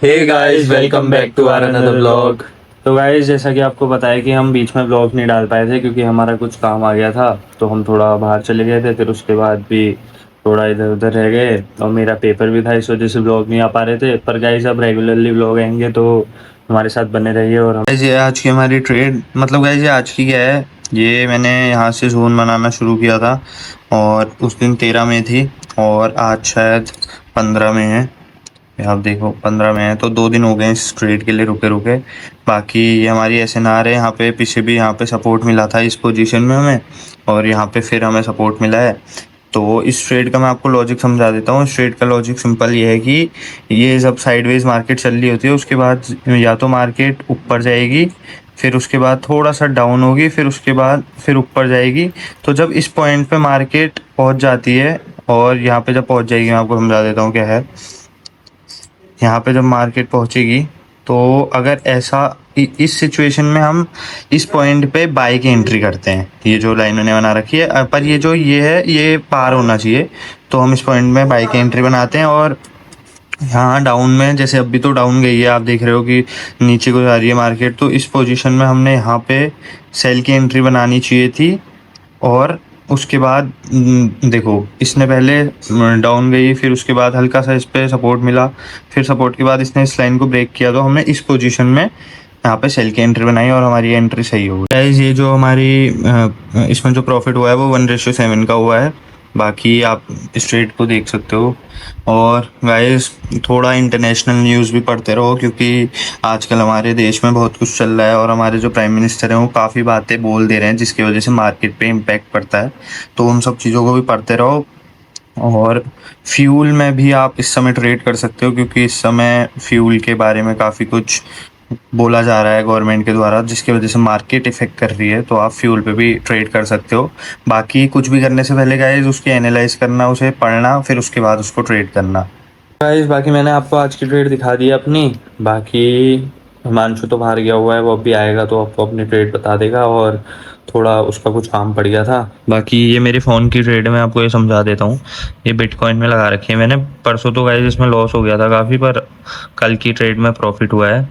Hey guys, welcome back to our another vlog. तो guys, जैसा कि आपको पता है कि हम बीच में व्लॉग नहीं डाल पाए थे क्योंकि हमारा कुछ काम आ गया था। तो हम थोड़ा बाहर चले गए थे, फिर उसके बाद भी थोड़ा इधर उधर रह गए और मेरा पेपर भी था, इस वजह से व्लॉग नहीं आ पा रहे थे। पर गाइस, अब रेगुलरली व्लॉग आएंगे तो हमारे साथ बने रहिए। और हम ये आज की हमारी ट्रेड मतलब गाइस ये आज की क्या है, ये मैंने यहाँ से जोन बनाना शुरू किया था और उस दिन 13 मई थी और आज शायद 15 मई है। ये आप देखो 15 में है तो 2 दिन हो गए इस ट्रेड के लिए रुके रुके। बाकी ये हमारी एसएनआर है, यहाँ पे पीछे भी यहाँ पे सपोर्ट मिला था इस पोजीशन में हमें, और यहाँ पे फिर हमें सपोर्ट मिला है। तो इस ट्रेड का मैं आपको लॉजिक समझा देता हूँ। इस ट्रेड का लॉजिक सिंपल ये है कि ये जब साइडवेज मार्केट चल रही होती है उसके बाद या तो मार्केट ऊपर जाएगी, फिर उसके बाद थोड़ा सा डाउन होगी, फिर उसके बाद फिर ऊपर जाएगी। तो जब इस पॉइंट पे मार्केट पहुंच जाती है और यहाँ पे जब पहुंच जाएगी, मैं आपको समझा देता हूँ क्या है। यहाँ पे जब मार्केट पहुंचेगी तो अगर ऐसा इस सिचुएशन में हम इस पॉइंट पे बाई की एंट्री करते हैं, ये जो लाइन मैंने बना रखी है, पर ये जो ये है ये पार होना चाहिए। तो हम इस पॉइंट में बाई की एंट्री बनाते हैं और यहाँ डाउन में, जैसे अभी तो डाउन गई है, आप देख रहे हो कि नीचे को जा रही है मार्केट, तो इस पोजीशन में हमने यहाँ पे सेल की एंट्री बनानी चाहिए थी। और उसके बाद देखो इसने पहले डाउन गई, फिर उसके बाद हल्का सा इस पे सपोर्ट मिला, फिर सपोर्ट के बाद इसने इस लाइन को ब्रेक किया, तो हमने इस पोजीशन में यहाँ पे सेल की एंट्री बनाई और हमारी एंट्री सही हो गई। गाइस, ये जो हमारी इसमें जो प्रॉफिट हुआ है वो 1:7 का हुआ है। बाकी आप इस ट्रेड को देख सकते हो। और गाइस, थोड़ा इंटरनेशनल न्यूज़ भी पढ़ते रहो क्योंकि आजकल हमारे देश में बहुत कुछ चल रहा है और हमारे जो प्राइम मिनिस्टर हैं वो काफ़ी बातें बोल दे रहे हैं जिसकी वजह से मार्केट पे इम्पैक्ट पड़ता है। तो उन सब चीज़ों को भी पढ़ते रहो। और फ्यूल में भी आप इस समय ट्रेड कर सकते हो क्योंकि इस समय फ्यूल के बारे में काफ़ी कुछ बोला जा रहा है गवर्नमेंट के द्वारा, जिसकी वजह से मार्केट इफेक्ट कर रही है। तो आप फ्यूल पे भी ट्रेड कर सकते हो। बाकी कुछ भी करने से पहले गाइस उसकी एनालाइज करना, उसे पढ़ना, फिर उसके बाद उसको ट्रेड करना। गाइस, बाकी मैंने आपको आज की ट्रेड दिखा दी है अपनी। बाकी हिमांशु तो बाहर गया हुआ है, वो अभी आएगा तो आपको अपनी ट्रेड बता देगा। और थोड़ा उसका कुछ काम पड़ गया था। बाकी ये मेरे फ़ोन की ट्रेड है, मैं आपको ये समझा देता हूँ। ये बिटकॉइन में लगा रखी है मैंने। परसों तो गाइस इसमें लॉस हो गया था काफ़ी, पर कल की ट्रेड में प्रॉफिट हुआ है।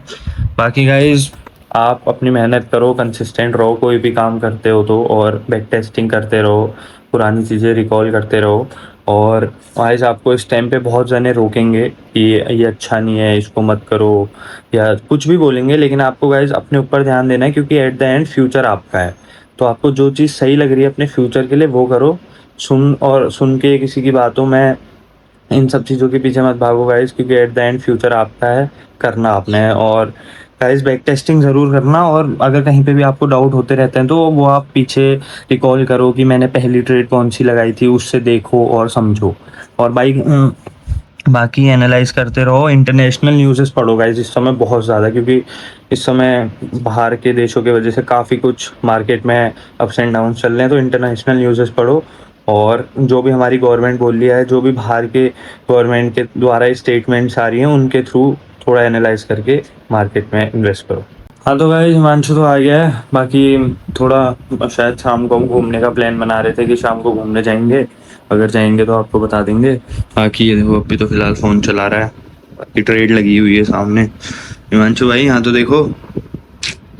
बाकी गाइस, आप अपनी मेहनत करो, कंसिस्टेंट रहो कोई भी काम करते हो तो, और बैक टेस्टिंग करते रहो, पुरानी चीज़ें रिकॉल करते रहो। और गाइस, आपको इस टाइम पे बहुत जने रोकेंगे कि ये अच्छा नहीं है, इसको मत करो, या कुछ भी बोलेंगे, लेकिन आपको गाइस अपने ऊपर ध्यान देना है क्योंकि एट द एंड फ्यूचर आपका है। तो आपको जो चीज़ सही लग रही है अपने फ्यूचर के लिए वो करो। सुन के किसी की बातों में इन सब चीज़ों के पीछे मत भागो गाइस, क्योंकि एट द एंड फ्यूचर आपका है, करना आपने है। और गाइस, बैक टेस्टिंग ज़रूर करना। और अगर कहीं पे भी आपको डाउट होते रहते हैं तो वो आप पीछे रिकॉल करो कि मैंने पहली ट्रेड कौन सी लगाई थी, उससे देखो और समझो। और बाकी एनालाइज करते रहो। इंटरनेशनल न्यूज़ेस पढ़ो गाइस इस समय बहुत ज़्यादा, क्योंकि इस समय बाहर के देशों की वजह से काफ़ी कुछ मार्केट में अप्स एंड डाउन चल रहे हैं। तो इंटरनेशनल न्यूज़ेस पढ़ो। और जो भी हमारी गवर्नमेंट बोल रही है, जो भी बाहर के गवर्नमेंट के द्वारा स्टेटमेंट्स आ रही हैं, उनके थ्रू थोड़ा एनालाइज करके मार्केट में इन्वेस्ट करो। हाँ तो गाइस, हिमांशु तो आ गया है। बाकी थोड़ा शायद शाम को हम घूमने का प्लान बना रहे थे कि शाम को घूमने जाएंगे। अगर जाएंगे तो आपको बता देंगे। बाकी ये देखो, अभी तो फिलहाल फ़ोन चला रहा है, बाकी ट्रेड लगी हुई है सामने। हिमांशु भाई, यहाँ तो देखो,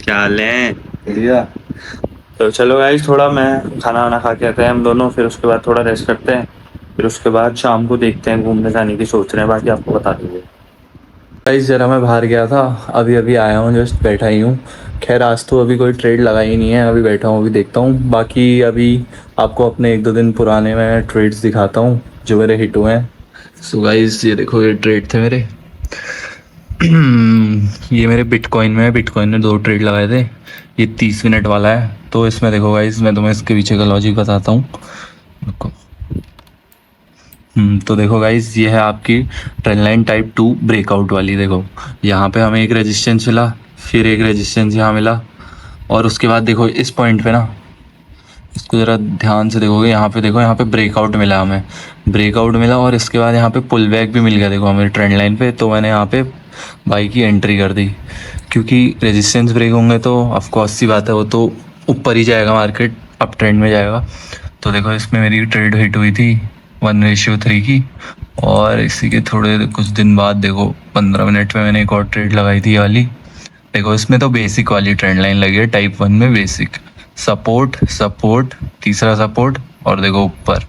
क्या हाल है? बढ़िया। तो चलो गाइस, थोड़ा मैं खाना वाना खा के आते हैं हम दोनों, फिर उसके बाद थोड़ा रेस्ट करते हैं, फिर उसके बाद शाम को देखते हैं, घूमने जाने की सोच रहे हैं, बाकी आपको बता देंगे। गाइस, जरा मैं बाहर गया था, अभी अभी आया हूँ, जस्ट बैठा ही हूँ। खैर, आज तो अभी कोई ट्रेड लगा ही नहीं है, अभी बैठा हूँ, अभी देखता हूँ। बाकी अभी आपको अपने 1-2 दिन पुराने मैं ट्रेड्स दिखाता हूँ जो मेरे हिट हुए हैं। सो गाइस, ये देखो, ये ट्रेड थे मेरे। ये मेरे बिटकॉइन में 2 ट्रेड लगाए थे। ये 30 मिनट वाला है। तो इसमें देखो गाइस, मैं तुम्हें इसके पीछे का लॉजिक बताता हूँ। तो देखो गाइस, ये है आपकी ट्रेंड लाइन टाइप 2 ब्रेकआउट वाली। देखो यहाँ पे हमें एक रेजिस्टेंस मिला, फिर एक रेजिस्टेंस यहाँ मिला, और उसके बाद देखो इस पॉइंट पे ना, इसको ज़रा ध्यान से देखोगे, यहाँ पे देखो, यहाँ पे ब्रेकआउट मिला, हमें ब्रेकआउट मिला, और इसके बाद यहाँ पे पुल बैक भी मिल गया देखो हमें ट्रेंड लाइन पे। तो मैंने यहाँ पे बाई की एंट्री कर दी, क्योंकि रेजिस्टेंस ब्रेक होंगे तो ऑफकोर्स सी बात है, वो तो ऊपर ही जाएगा, मार्केट अप ट्रेंड में जाएगा। तो देखो इसमें मेरी ट्रेड हिट हुई थी 1:3 की। और इसी के थोड़े कुछ दिन बाद देखो 15 मिनट में मैंने एक और ट्रेड लगाई थी ये वाली। देखो इसमें तो बेसिक वाली ट्रेंड लाइन लगी है, टाइप 1 में बेसिक सपोर्ट सपोर्ट, तीसरा सपोर्ट, और देखो ऊपर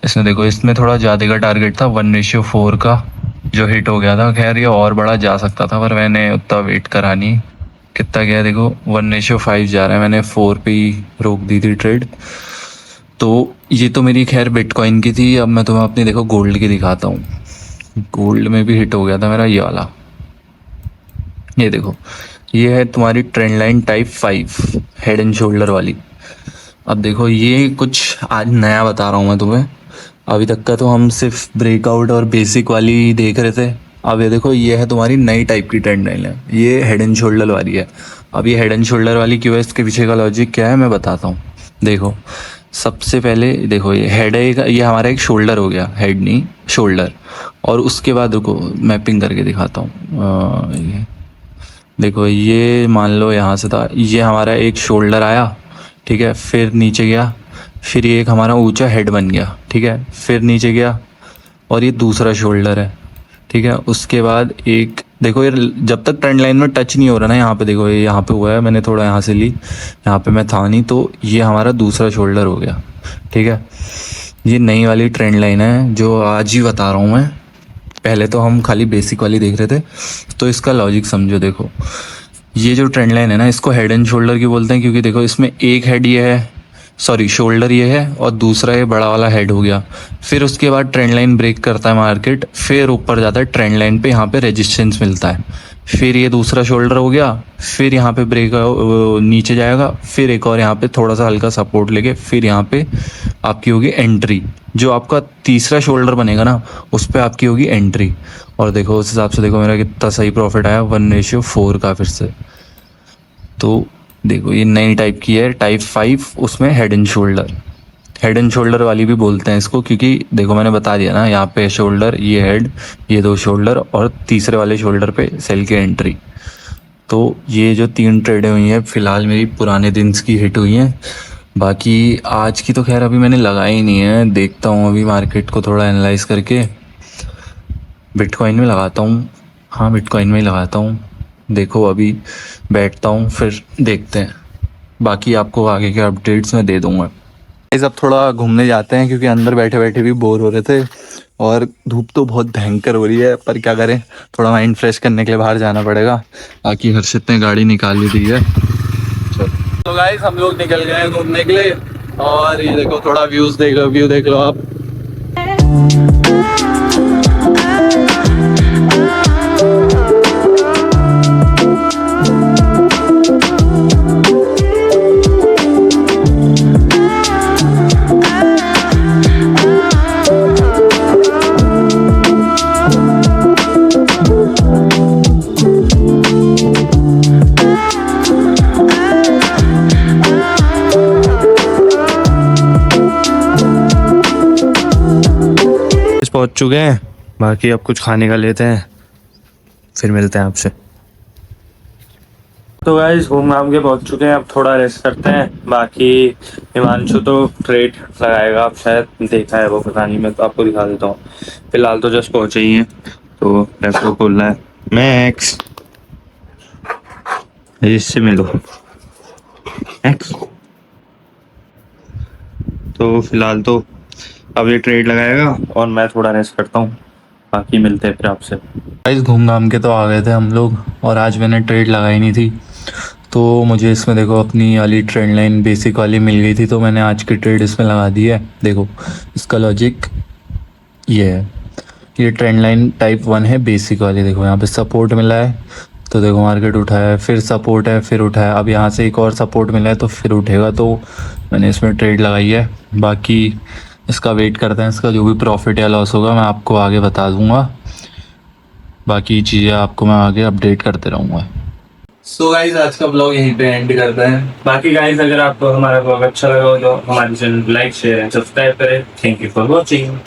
इसमें देखो इसमें थोड़ा ज़्यादा का टारगेट था 1:4 का, जो हिट हो गया था। खैर ये और बड़ा जा सकता था पर मैंने उतना वेट करा नहीं। कितना गया देखो 1:5 जा रहा है, मैंने 4 पे ही रोक दी थी ट्रेड। तो ये तो मेरी खैर बिटकॉइन की थी। अब मैं तुम्हें अपनी देखो गोल्ड की दिखाता हूँ। गोल्ड में भी हिट हो गया था मेरा ये वाला। ये देखो ये है तुम्हारी trend line type 5 head and shoulder वाली। अब देखो ये कुछ आज नया बता रहा हूँ मैं तुम्हें। अभी तक का तो हम सिर्फ ब्रेकआउट और बेसिक वाली देख रहे थे। अब ये देखो ये है तुम्हारी नई टाइप की ट्रेंड लाइन है, ये हेड एंड शोल्डर वाली है। अब ये हेड एंड शोल्डर वाली क्यों है, इसके पीछे का लॉजिक क्या है मैं बताता हूँ। देखो सबसे पहले देखो ये हेड है, ये हमारा एक शोल्डर हो गया, हेड नहीं शोल्डर। और उसके बाद रुको मैपिंग करके दिखाता हूँ। ये देखो ये मान लो यहाँ से था, ये हमारा एक शोल्डर आया, ठीक है, फिर नीचे गया, फिर ये एक हमारा ऊंचा हेड बन गया, ठीक है, फिर नीचे गया और ये दूसरा शोल्डर है, ठीक है। उसके बाद एक देखो ये जब तक ट्रेंड लाइन में टच नहीं हो रहा ना, यहाँ पे देखो ये यहाँ पे हुआ है, मैंने थोड़ा यहाँ से ली, यहाँ पे मैं था नहीं, तो ये हमारा दूसरा शोल्डर हो गया, ठीक है। ये नई वाली ट्रेंड लाइन है जो आज ही बता रहा हूँ मैं। पहले तो हम खाली बेसिक वाली देख रहे थे, तो इसका लॉजिक समझो। देखो ये जो ट्रेंड लाइन है ना, इसको हेड एंड शोल्डर की बोलते हैं, क्योंकि देखो इसमें एक हेड ये है, सॉरी शोल्डर ये है, और दूसरा ये बड़ा वाला हेड हो गया। फिर उसके बाद ट्रेंड लाइन ब्रेक करता है मार्केट, फिर ऊपर जाता है ट्रेंड लाइन पे, यहाँ पे रेजिस्टेंस मिलता है, फिर ये दूसरा शोल्डर हो गया, फिर यहाँ पे ब्रेक नीचे जाएगा, फिर एक और यहाँ पे थोड़ा सा हल्का सपोर्ट लेके फिर यहाँ पे आपकी होगी एंट्री। जो आपका तीसरा शोल्डर बनेगा ना, उस पर आपकी होगी एंट्री। और देखो उस हिसाब से देखो मेरा कितना सही प्रॉफिट आया, 1:4 का फिर से। तो देखो ये नई टाइप की है, टाइप 5, उसमें head and shoulder, head and shoulder वाली भी बोलते हैं इसको, क्योंकि देखो मैंने बता दिया ना, यहाँ पे शोल्डर, ये हेड, ये दो शोल्डर, और तीसरे वाले शोल्डर पे सेल की एंट्री। तो ये जो 3 ट्रेडें हुई हैं फिलहाल मेरी पुराने दिन की हिट हुई हैं। बाकी आज की तो खैर अभी मैंने लगाई नहीं है, देखता हूँ अभी मार्केट को थोड़ा एनालाइज करके बिटकॉइन में लगाता हूँ। हाँ बिटकॉइन में ही लगाता हूँ। देखो अभी बैठता हूँ फिर देखते हैं, बाकी आपको आगे के अपडेट्स मैं दे दूँगा। इस अब थोड़ा घूमने जाते हैं, क्योंकि अंदर बैठे बैठे भी बोर हो रहे थे और धूप तो बहुत भयंकर हो रही है, पर क्या करें, थोड़ा माइंड फ्रेश करने के लिए बाहर जाना पड़ेगा। बाकी हर्षित ने गाड़ी निकाल ली है। तो गाइस हम लोग निकल गए हैं घूमने के लिए, और ये देखो थोड़ा व्यूज देख लो, व्यू देख लो आप। पहुंच चुके हैं, बाकी अब कुछ खाने का लेते हैं, फिर मिलते हैं आपसे। तो गाइस घूम घाम के पहुंच चुके हैं, अब थोड़ा रेस्ट करते हैं। बाकी हिमांशु तो ट्रेड लगाएगा, आप शायद देखा है वो, पता नहीं, मैं तो आपको दिखा देता हूँ। फिलहाल तो जस्ट पहुंचे ही हैं, तो लैपटॉप खोलना है। मैक्स इससे मिलो मैक्स। तो फिलहाल तो अब ये ट्रेड लगाएगा और मैं थोड़ा रेस्ट करता हूँ, बाकी मिलते हैं फिर आपसे। गाइस घूम घाम के तो आ गए थे हम लोग, और आज मैंने ट्रेड लगाई नहीं थी, तो मुझे इसमें देखो अपनी वाली ट्रेंड लाइन बेसिक वाली मिल गई थी, तो मैंने आज की ट्रेड इसमें लगा दी है। देखो इसका लॉजिक ये है, ये ट्रेंड लाइन टाइप 1 है बेसिक वाली। देखो यहाँ पे सपोर्ट मिला है, तो देखो मार्केट उठा है, फिर सपोर्ट है, फिर उठा है, अब यहाँ से एक और सपोर्ट मिला है तो फिर उठेगा, तो मैंने इसमें ट्रेड लगाई है। बाकी इसका वेट करते हैं, इसका जो भी प्रॉफिट या लॉस होगा मैं आपको आगे बता दूंगा, बाकी चीज़ें आपको मैं आगे अपडेट करते रहूँगा। सो गाइस आज का ब्लॉग यहीं पे एंड करते हैं। बाकी गाइस अगर आपको हमारा ब्लॉग अच्छा लगा हो तो हमारे चैनल को लाइक शेयर एंड सब्सक्राइब करें। Thank you for watching.